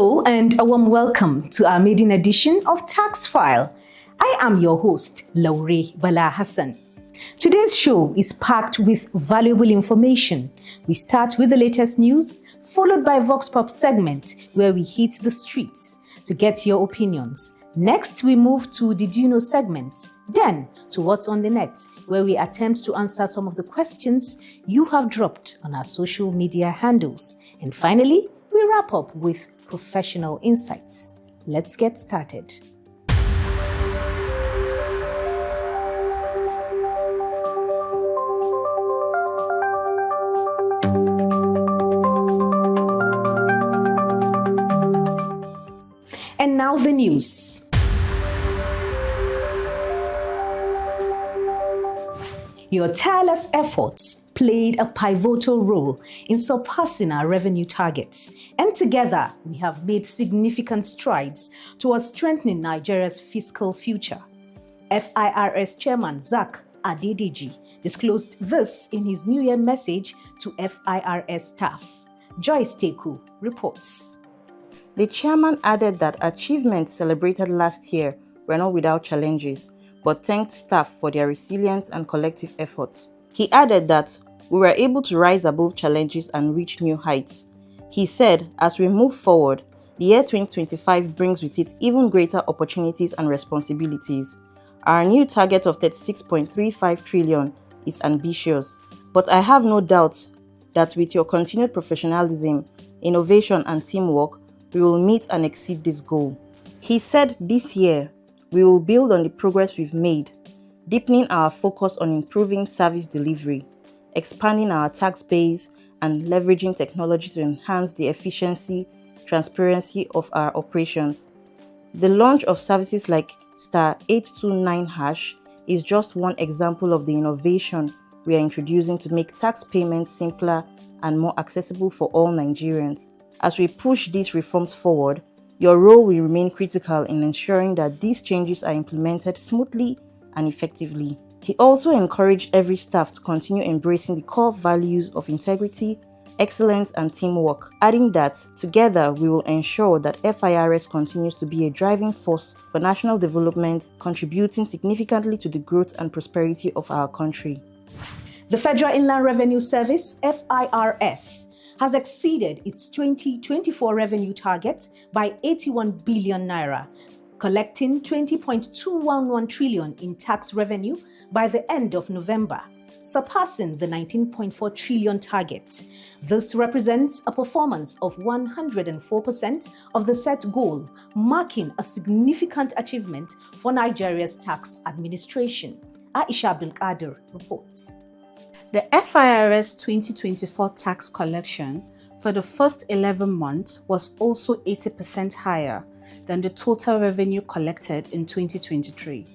Hello and a warm welcome to our maiden edition of Tax File. I am your host, Laure Bala Hassan. Today's show is packed with valuable information. We start with the latest news, followed by Vox Pop segment where we hit the streets to get your opinions. Next, we move to Did You Know segment, then to What's on the Net, where we attempt to answer some of the questions you have dropped on our social media handles. And finally, we wrap up with professional insights. Let's get started. And now the news. Your tireless efforts played a pivotal role in surpassing our revenue targets, and together we have made significant strides towards strengthening Nigeria's fiscal future. FIRS Chairman Zak Adedeji disclosed this in his New Year message to FIRS staff. Joyce Teku reports. The chairman added that achievements celebrated last year were not without challenges, but thanked staff for their resilience and collective efforts. He added that we were able to rise above challenges and reach new heights. He said, as we move forward, the year 2025 brings with it even greater opportunities and responsibilities. Our new target of 36.35 trillion is ambitious, but I have no doubt that with your continued professionalism, innovation and teamwork, we will meet and exceed this goal. He said this year, we will build on the progress we've made, deepening our focus on improving service delivery, expanding our tax base, and leveraging technology to enhance the efficiency, transparency of our operations. The launch of services like *829# is just one example of the innovation we are introducing to make tax payments simpler and more accessible for all Nigerians. As we push these reforms forward, your role will remain critical in ensuring that these changes are implemented smoothly and effectively. He also encouraged every staff to continue embracing the core values of integrity, excellence, and teamwork, adding that together we will ensure that FIRS continues to be a driving force for national development, contributing significantly to the growth and prosperity of our country. The Federal Inland Revenue Service, FIRS, has exceeded its 2024 revenue target by 81 billion naira, collecting 20.211 trillion in tax revenue by the end of November, surpassing the 19.4 trillion target. This represents a performance of 104% of the set goal, marking a significant achievement for Nigeria's tax administration. Aisha Abdulkadir reports. The FIRS 2024 tax collection for the first 11 months was also 80% higher than the total revenue collected in 2023.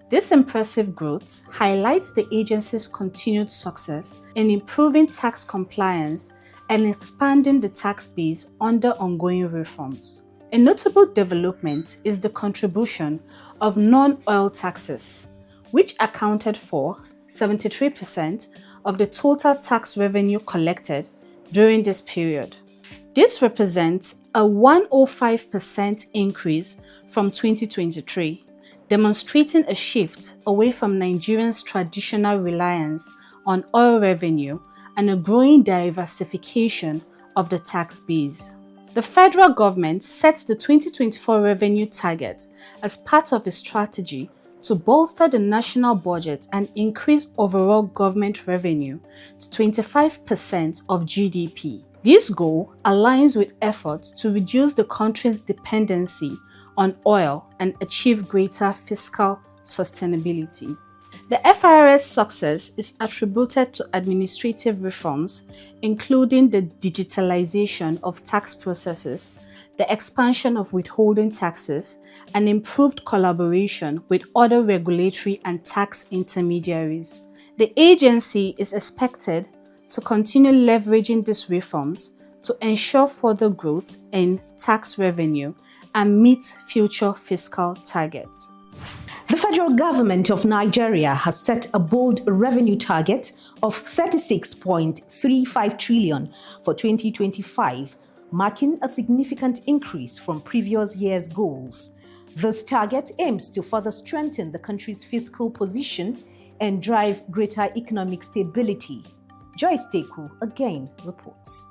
This impressive growth highlights the agency's continued success in improving tax compliance and expanding the tax base under ongoing reforms. A notable development is the contribution of non-oil taxes, which accounted for 73% of the total tax revenue collected during this period. This represents a 105% increase from 2023, demonstrating a shift away from Nigerians' traditional reliance on oil revenue and a growing diversification of the tax base. The federal government set the 2024 revenue target as part of a strategy to bolster the national budget and increase overall government revenue to 25% of GDP. This goal aligns with efforts to reduce the country's dependency on oil and achieve greater fiscal sustainability. The FIRS success is attributed to administrative reforms, including the digitalization of tax processes, the expansion of withholding taxes, and improved collaboration with other regulatory and tax intermediaries. The agency is expected to continue leveraging these reforms to ensure further growth in tax revenue and meet future fiscal targets. The federal government of Nigeria has set a bold revenue target of 36.35 trillion for 2025, marking a significant increase from previous year's goals. This target aims to further strengthen the country's fiscal position and drive greater economic stability. Joyce Teku again reports.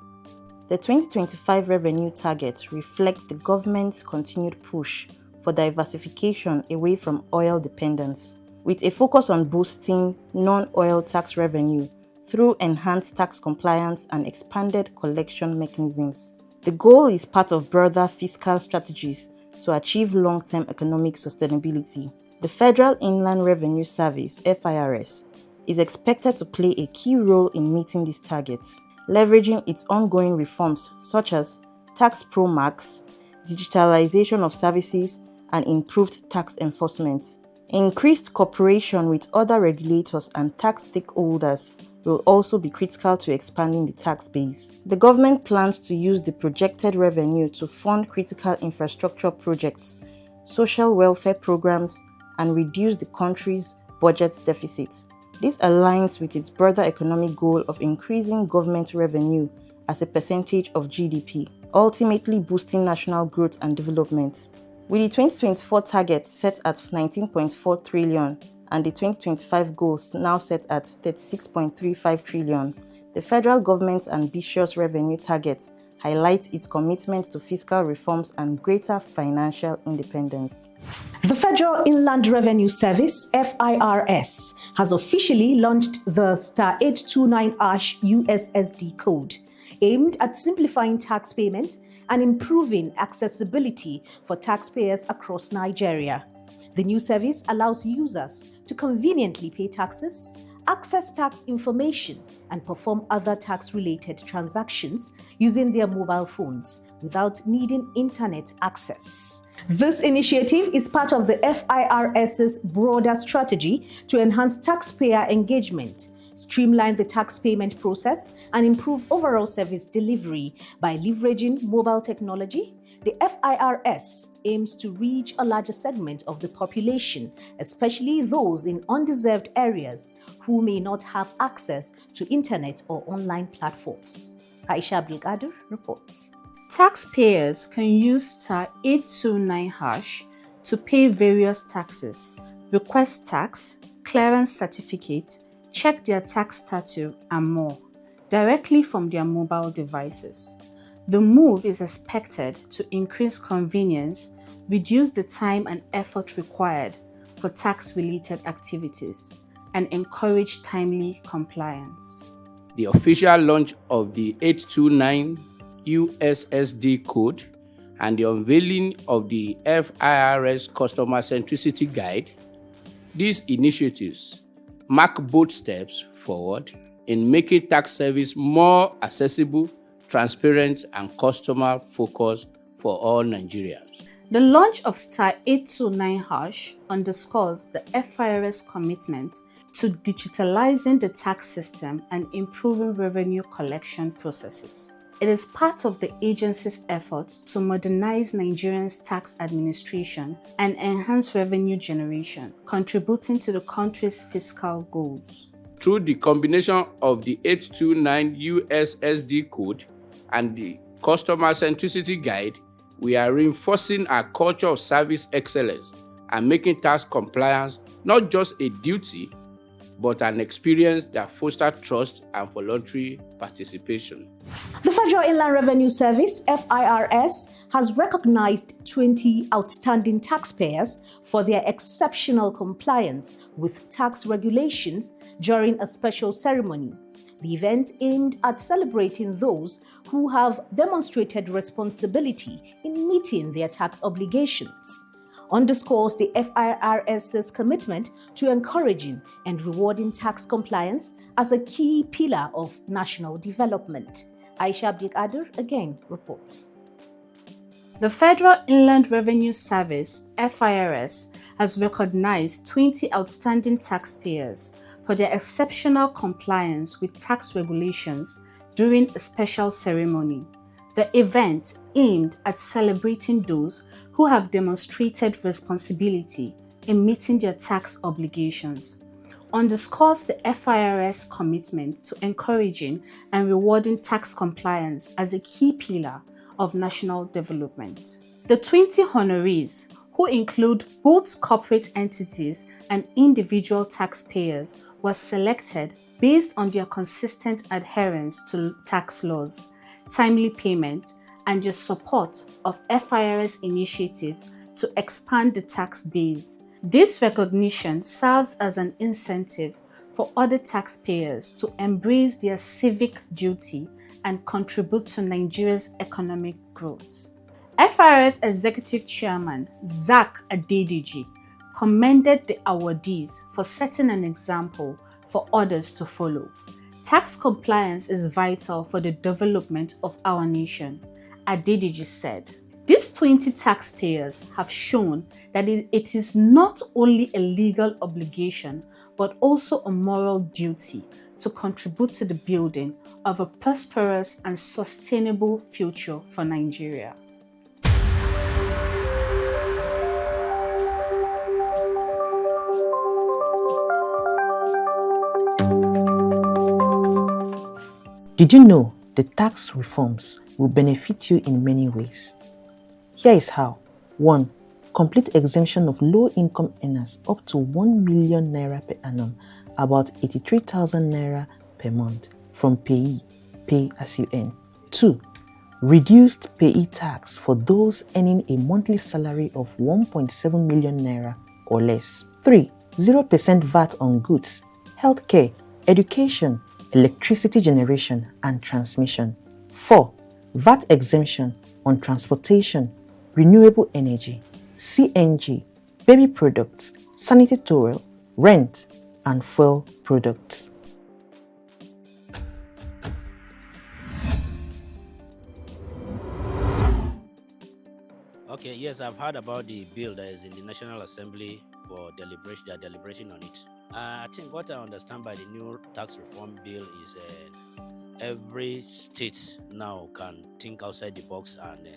The 2025 revenue target reflects the government's continued push for diversification away from oil dependence, with a focus on boosting non-oil tax revenue through enhanced tax compliance and expanded collection mechanisms. The goal is part of broader fiscal strategies to achieve long-term economic sustainability. The Federal Inland Revenue Service (FIRS) is expected to play a key role in meeting these targets, leveraging its ongoing reforms such as Tax Pro Max, digitalization of services, and improved tax enforcement. Increased cooperation with other regulators and tax stakeholders will also be critical to expanding the tax base. The government plans to use the projected revenue to fund critical infrastructure projects, social welfare programs, and reduce the country's budget deficit. This aligns with its broader economic goal of increasing government revenue as a percentage of GDP, ultimately boosting national growth and development. With the 2024 target set at 19.4 trillion and the 2025 goals now set at 36.35 trillion, the federal government's ambitious revenue target highlights its commitment to fiscal reforms and greater financial independence. The Federal Inland Revenue Service (FIRS) has officially launched the Star 829# USSD code, aimed at simplifying tax payment and improving accessibility for taxpayers across Nigeria. The new service allows users to conveniently pay taxes, access tax information, and perform other tax-related transactions using their mobile phones without needing internet access. This initiative is part of the FIRS's broader strategy to enhance taxpayer engagement, streamline the tax payment process, and improve overall service delivery by leveraging mobile technology. The FIRS aims to reach a larger segment of the population, especially those in undeserved areas who may not have access to internet or online platforms. Aisha Abdulkadir reports. Taxpayers can use star 829# to pay various taxes, request tax, clearance certificate, check their tax status, and more, directly from their mobile devices. The move is expected to increase convenience, reduce the time and effort required for tax-related activities, and encourage timely compliance. The official launch of the 829 USSD code and the unveiling of the FIRS Customer Centricity Guide, these initiatives mark bold steps forward in making tax service more accessible, transparent, and customer-focused for all Nigerians. The launch of star 829# underscores the FIRS commitment to digitalizing the tax system and improving revenue collection processes. It is part of the agency's effort to modernize Nigeria's tax administration and enhance revenue generation, contributing to the country's fiscal goals. Through the combination of the 829 USSD code and the Customer Centricity Guide, we are reinforcing our culture of service excellence and making tax compliance not just a duty, but an experience that fosters trust and voluntary participation. The Federal Inland Revenue Service (FIRS) has recognized 20 outstanding taxpayers for their exceptional compliance with tax regulations during a special ceremony. The event aimed at celebrating those who have demonstrated responsibility in meeting their tax obligations. Underscores the FIRS's commitment to encouraging and rewarding tax compliance as a key pillar of national development. Aisha Abdulkadir again reports. The Federal Inland Revenue Service (FIRS) has recognized 20 outstanding taxpayers for their exceptional compliance with tax regulations during a special ceremony. The event aimed at celebrating those who have demonstrated responsibility in meeting their tax obligations, underscores the FIRS commitment to encouraging and rewarding tax compliance as a key pillar of national development. The 20 honorees, who include both corporate entities and individual taxpayers, were selected based on their consistent adherence to tax laws, timely payment, and the support of FIRS initiatives to expand the tax base. This recognition serves as an incentive for other taxpayers to embrace their civic duty and contribute to Nigeria's economic growth. FIRS Executive Chairman Zach Adediji commended the awardees for setting an example for others to follow. Tax compliance is vital for the development of our nation, Adediji said. These 20 taxpayers have shown that it is not only a legal obligation but also a moral duty to contribute to the building of a prosperous and sustainable future for Nigeria. Did you know the tax reforms will benefit you in many ways? Here is how. 1. Complete exemption of low-income earners up to 1 million naira per annum, about 83,000 naira per month, from payee, pay as you earn. 2. Reduced payee tax for those earning a monthly salary of 1.7 million naira or less. 3. 0% VAT on goods, healthcare, education, electricity generation and transmission. 4. VAT exemption on transportation, renewable energy, CNG, baby products, sanitary towel, rent, and fuel products. Okay, yes, I've heard about the bill that is in the National Assembly for deliberation. They are deliberating on it. I think what I understand by the new tax reform bill is every state now can think outside the box and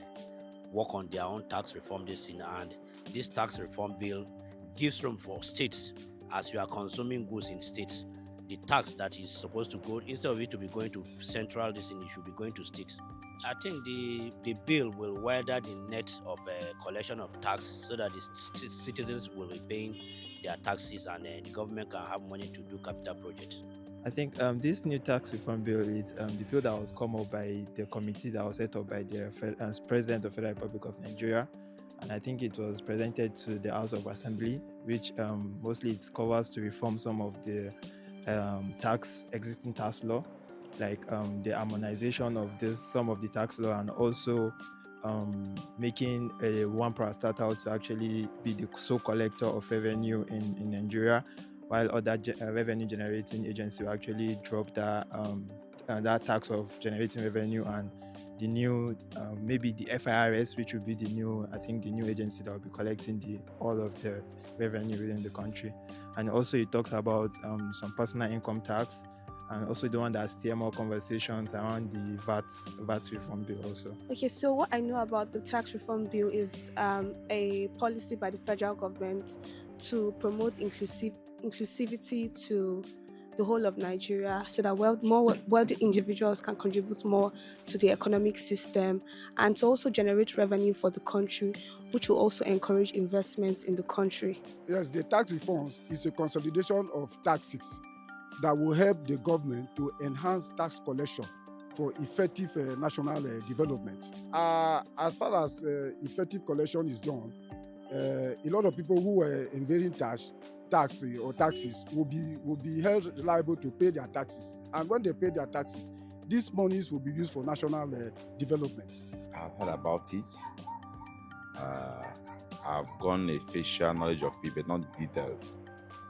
work on their own tax reform this thing. And this tax reform bill gives room for states, as you are consuming goods in states, the tax that is supposed to go, instead of it to be going to central, this thing, it should be going to states. I think the bill will weather the net of collection of tax so that the citizens will be paying their taxes and the government can have money to do capital projects. I think this new tax reform bill is the bill that was come up by the committee that was set up by the President of the Federal Republic of Nigeria, and I think it was presented to the House of Assembly, which mostly it covers to reform some of the existing tax law, like the harmonization of some of the tax law, and also making a one parastatal to actually be the sole collector of revenue in Nigeria, while other revenue generating agencies will actually drop that tax of generating revenue, and the new maybe the FIRS, which will be the new agency that will be collecting all of the revenue within the country. And also it talks about some personal income tax, and also the one that steer more conversations around the VAT reform bill also. Okay, so what I know about the tax reform bill is a policy by the federal government to promote inclusivity to the whole of Nigeria, so that more wealthy individuals can contribute more to the economic system, and to also generate revenue for the country, which will also encourage investment in the country. Yes, the tax reforms is a consolidation of taxes that will help the government to enhance tax collection for effective national development. As far as effective collection is done, a lot of people who were evading taxes will be held liable to pay their taxes. And when they pay their taxes, these monies will be used for national development. I've heard about it. I've gotten a facial knowledge of it, but not detailed.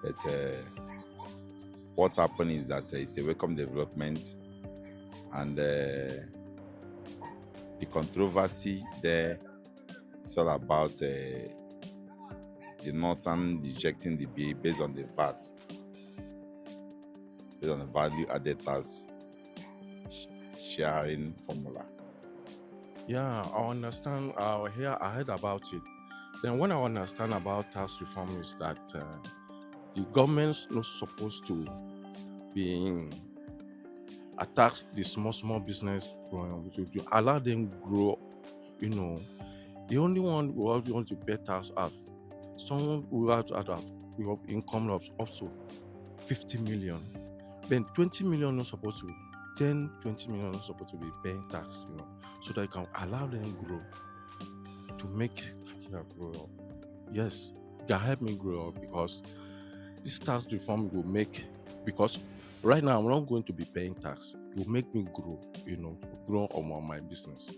But what's happened is that it's a welcome development, and the controversy there is all about the Northern rejecting the bill based on the VAT, based on the value added tax sharing formula. Yeah, I understand. I heard about it. Then what I understand about tax reform is that the government's not supposed to be tax the small business to allow them grow The only one who want to pay tax at someone who has income of up to 50 million, then 20 million not supposed to, 20 million not supposed to be paying tax, so that you can allow them grow to make Nigeria grow up. Yes, it can help me grow up because this tax reform will make, because right now I'm not going to be paying tax. It will make me grow, grow on my business.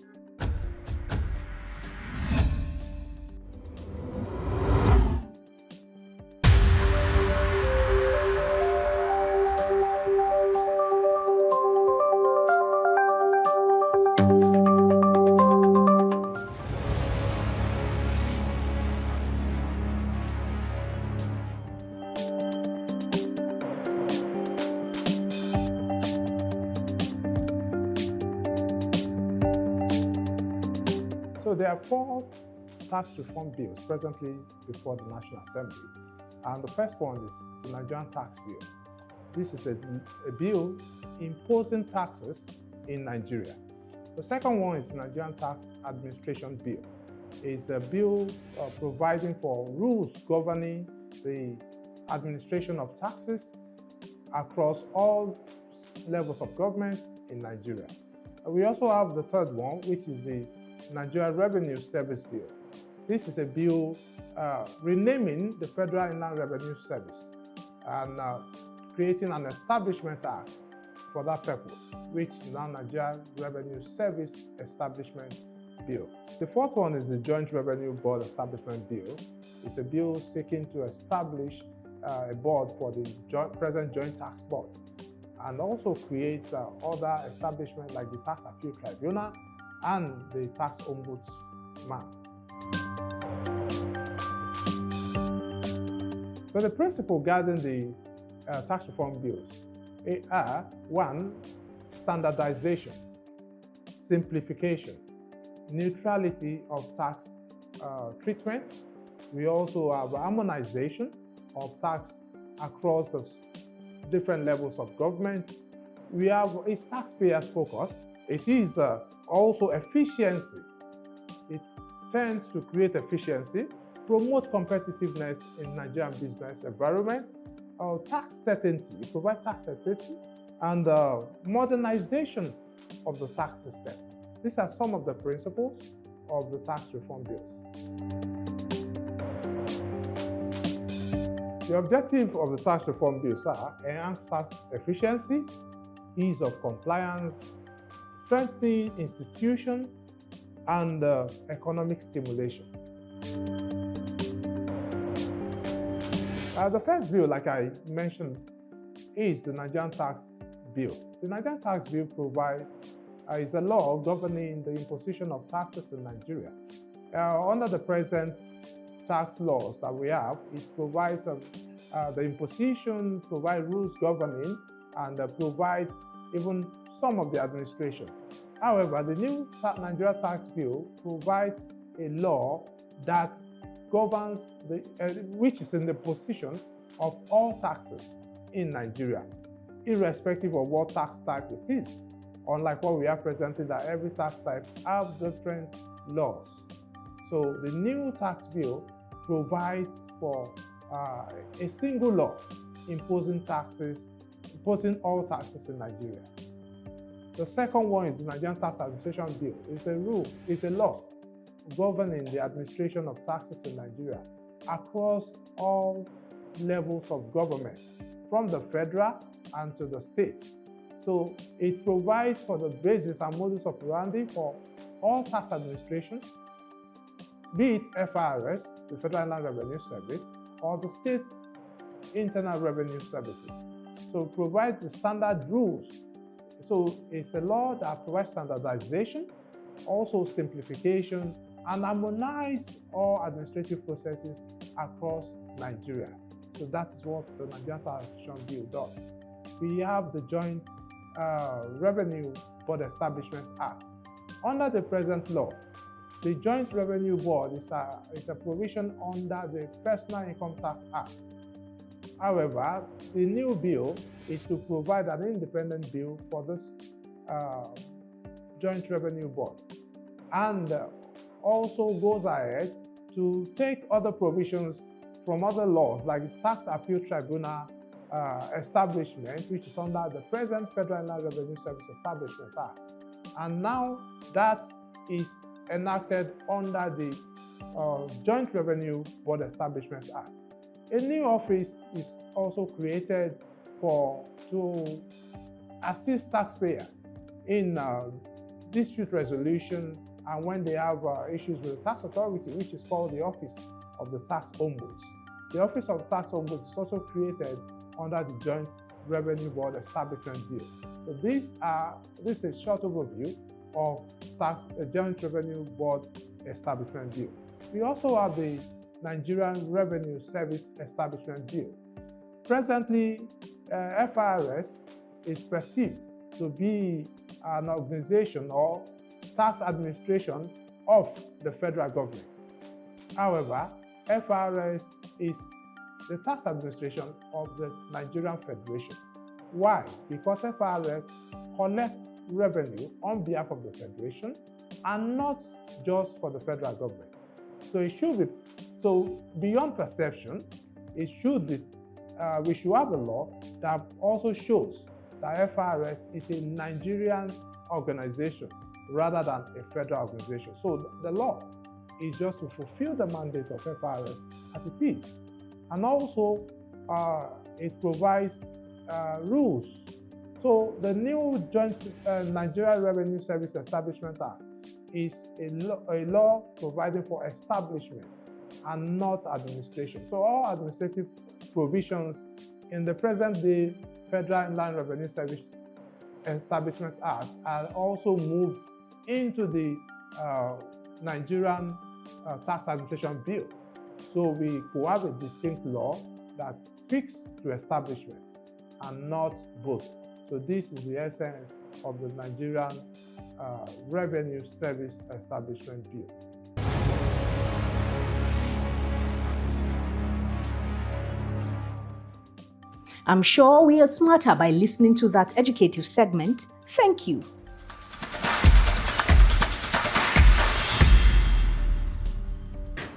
So there are 4 tax reform bills presently before the National Assembly. And the first one is the Nigerian Tax Bill. This is a bill imposing taxes in Nigeria. The second one is the Nigerian Tax Administration Bill. It's a bill providing for rules governing the administration of taxes across all levels of government in Nigeria. We also have the third one, which is the Nigeria Revenue Service Bill. This is a bill renaming the Federal Inland Revenue Service and creating an establishment act for that purpose, which is now Nigeria Revenue Service Establishment Bill. The fourth one is the Joint Revenue Board Establishment Bill. It's a bill seeking to establish a board for the present Joint Tax Board and also create other establishments like the Tax Appeal Tribunal and the Tax Ombudsman. So the principle guiding the tax reform bills are: 1, standardization, simplification, neutrality of tax treatment. We also have harmonization of tax across the different levels of government. We have is taxpayers focused. It is also efficiency. It tends to create efficiency, promote competitiveness in Nigerian business environment, tax certainty, provide tax certainty, and modernization of the tax system. These are some of the principles of the tax reform bills. The objective of the tax reform bills are enhanced tax efficiency, ease of compliance, strengthening institution, and economic stimulation. The first bill, like I mentioned, is the Nigerian Tax Bill. The Nigerian Tax Bill provides is a law governing the imposition of taxes in Nigeria. Under the present tax laws that we have, it provides the imposition, provides rules governing, and provides even some of the administration. However, the new Nigeria Tax Bill provides a law that governs which is in the position of all taxes in Nigeria, irrespective of what tax type it is. Unlike what we have presently, that every tax type have different laws. So the new tax bill provides for a single law imposing all taxes in Nigeria. The second one is the Nigerian Tax Administration Bill. It's a law governing the administration of taxes in Nigeria across all levels of government, from the federal and to the state. So it provides for the basis and modus operandi for all tax administration, be it FIRS, the Federal Inland Revenue Service, or the state internal revenue services. So it provides the standard rules. So it's a law that provides standardization, also simplification, and harmonize all administrative processes across Nigeria. So that is what the Nigerian Tax Administration Bill does. We have the Joint Revenue Board Establishment Act. Under the present law, the Joint Revenue Board is a provision under the Personal Income Tax Act. However, the new bill is to provide an independent bill for this Joint Revenue Board. And also goes ahead to take other provisions from other laws, like the Tax Appeal Tribunal establishment, which is under the present Federal Inland Revenue Service Establishment Act. And now that is enacted under the Joint Revenue Board Establishment Act. A new office is also created to assist taxpayers in dispute resolution and when they have issues with the tax authority, which is called the Office of the Tax Ombuds. The Office of the Tax Ombuds is also created under the Joint Revenue Board Establishment Bill. So this is a short overview of the Joint Revenue Board Establishment Bill. We also have the Nigerian Revenue Service Establishment Bill. Presently, FIRS is perceived to be an organization or tax administration of the federal government. However, FIRS is the tax administration of the Nigerian Federation. Why? Because FIRS collects revenue on behalf of the Federation and not just for the federal government. So beyond perception, we should have a law that also shows that FIRS is a Nigerian organization rather than a federal organization. So the law is just to fulfill the mandate of FIRS as it is. And also, it provides rules. So the new Joint Nigerian Revenue Service Establishment Act is a law providing for establishment and not administration. So all administrative provisions in the present-day Federal Inland Revenue Service Establishment Act are also moved into the Nigerian Tax Administration Bill. So we could have a distinct law that speaks to establishment and not both. So this is the essence of the Nigerian Revenue Service Establishment Bill. I'm sure we are smarter by listening to that educative segment. Thank you.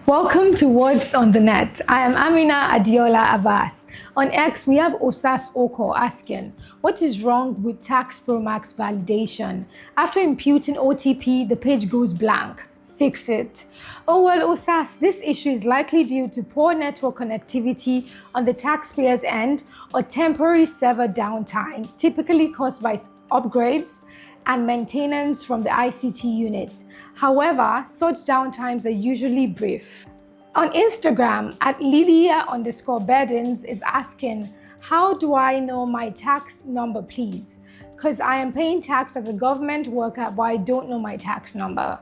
Welcome to Words on the Net. I am Amina Adiola Abbas. On X, we have Osas Oko asking, what is wrong with Tax Pro Max validation? After imputing OTP, the page goes blank. Fix it. Oh well, Osas, this issue is likely due to poor network connectivity on the taxpayer's end or temporary server downtime, typically caused by upgrades and maintenance from the ICT unit. However, such downtimes are usually brief. On Instagram, at Lilia_Burdens is asking, how do I know my tax number, please? Because I am paying tax as a government worker, but I don't know my tax number.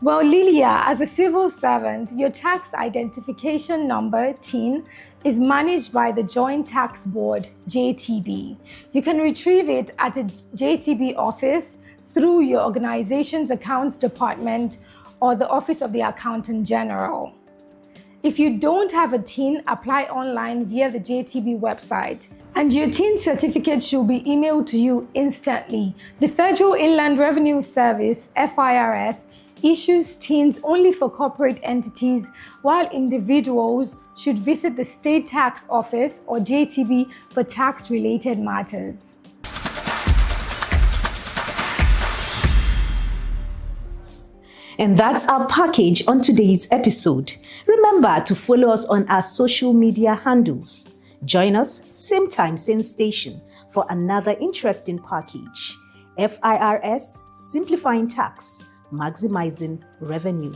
Well, Lilia, as a civil servant, your tax identification number, TIN, is managed by the Joint Tax Board, JTB. You can retrieve it at a JTB office through your organization's accounts department or the Office of the Accountant General. If you don't have a TIN, apply online via the JTB website. And your TIN certificate should be emailed to you instantly. The Federal Inland Revenue Service, FIRS, issues TINs only for corporate entities, while individuals should visit the State Tax Office or JTB for tax-related matters. And that's our package on today's episode. Remember to follow us on our social media handles. Join us same time, same station for another interesting package. FIRS, Simplifying Tax, Maximizing Revenue.